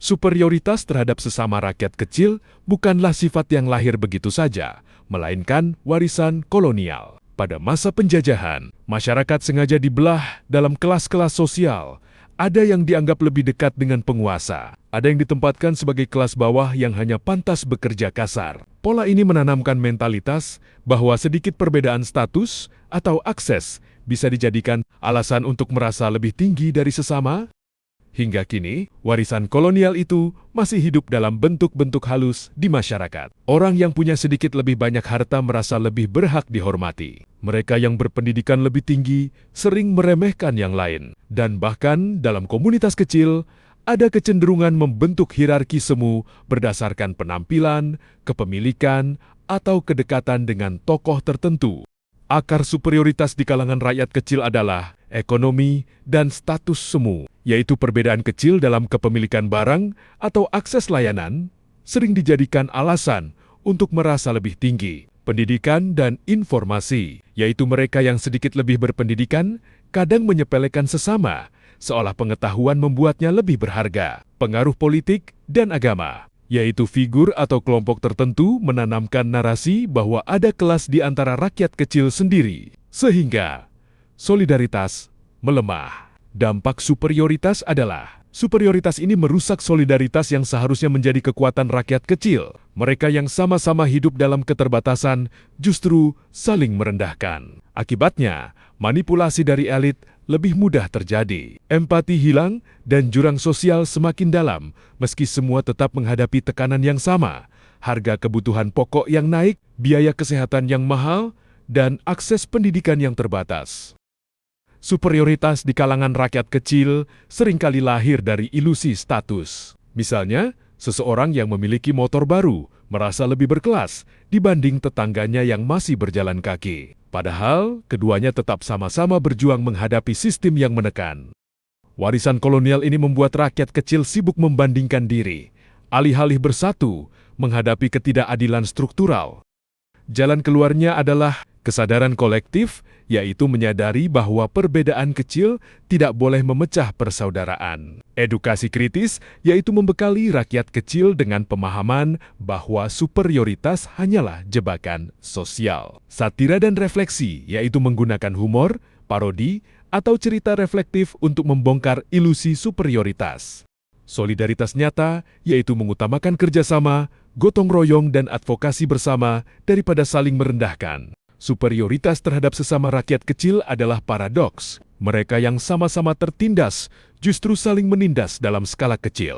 Superioritas terhadap sesama rakyat kecil bukanlah sifat yang lahir begitu saja, melainkan warisan kolonial. Pada masa penjajahan, masyarakat sengaja dibelah dalam kelas-kelas sosial. Ada yang dianggap lebih dekat dengan penguasa, ada yang ditempatkan sebagai kelas bawah yang hanya pantas bekerja kasar. Pola ini menanamkan mentalitas bahwa sedikit perbedaan status atau akses bisa dijadikan alasan untuk merasa lebih tinggi dari sesama. Hingga kini, warisan kolonial itu masih hidup dalam bentuk-bentuk halus di masyarakat. Orang yang punya sedikit lebih banyak harta merasa lebih berhak dihormati. Mereka yang berpendidikan lebih tinggi sering meremehkan yang lain. Dan bahkan dalam komunitas kecil, ada kecenderungan membentuk hierarki semu berdasarkan penampilan, kepemilikan, atau kedekatan dengan tokoh tertentu. Akar superioritas di kalangan rakyat kecil adalah ekonomi dan status semu, yaitu perbedaan kecil dalam kepemilikan barang atau akses layanan, sering dijadikan alasan untuk merasa lebih tinggi. Pendidikan dan informasi, yaitu mereka yang sedikit lebih berpendidikan, kadang menyepelekan sesama, seolah pengetahuan membuatnya lebih berharga. Pengaruh politik dan agama, yaitu figur atau kelompok tertentu menanamkan narasi bahwa ada kelas di antara rakyat kecil sendiri, sehingga solidaritas melemah. Dampak superioritas adalah, superioritas ini merusak solidaritas yang seharusnya menjadi kekuatan rakyat kecil. Mereka yang sama-sama hidup dalam keterbatasan justru saling merendahkan. Akibatnya, manipulasi dari elit lebih mudah terjadi. Empati hilang dan jurang sosial semakin dalam, meski semua tetap menghadapi tekanan yang sama. Harga kebutuhan pokok yang naik, biaya kesehatan yang mahal, dan akses pendidikan yang terbatas. Superioritas di kalangan rakyat kecil seringkali lahir dari ilusi status. Misalnya, seseorang yang memiliki motor baru merasa lebih berkelas dibanding tetangganya yang masih berjalan kaki. Padahal, keduanya tetap sama-sama berjuang menghadapi sistem yang menekan. Warisan kolonial ini membuat rakyat kecil sibuk membandingkan diri, alih-alih bersatu menghadapi ketidakadilan struktural. Jalan keluarnya adalah kesadaran kolektif, yaitu menyadari bahwa perbedaan kecil tidak boleh memecah persaudaraan. Edukasi kritis, yaitu membekali rakyat kecil dengan pemahaman bahwa superioritas hanyalah jebakan sosial. Satira dan refleksi, yaitu menggunakan humor, parodi, atau cerita reflektif untuk membongkar ilusi superioritas. Solidaritas nyata, yaitu mengutamakan kerjasama, gotong royong dan advokasi bersama daripada saling merendahkan. Superioritas terhadap sesama rakyat kecil adalah paradoks. Mereka yang sama-sama tertindas justru saling menindas dalam skala kecil.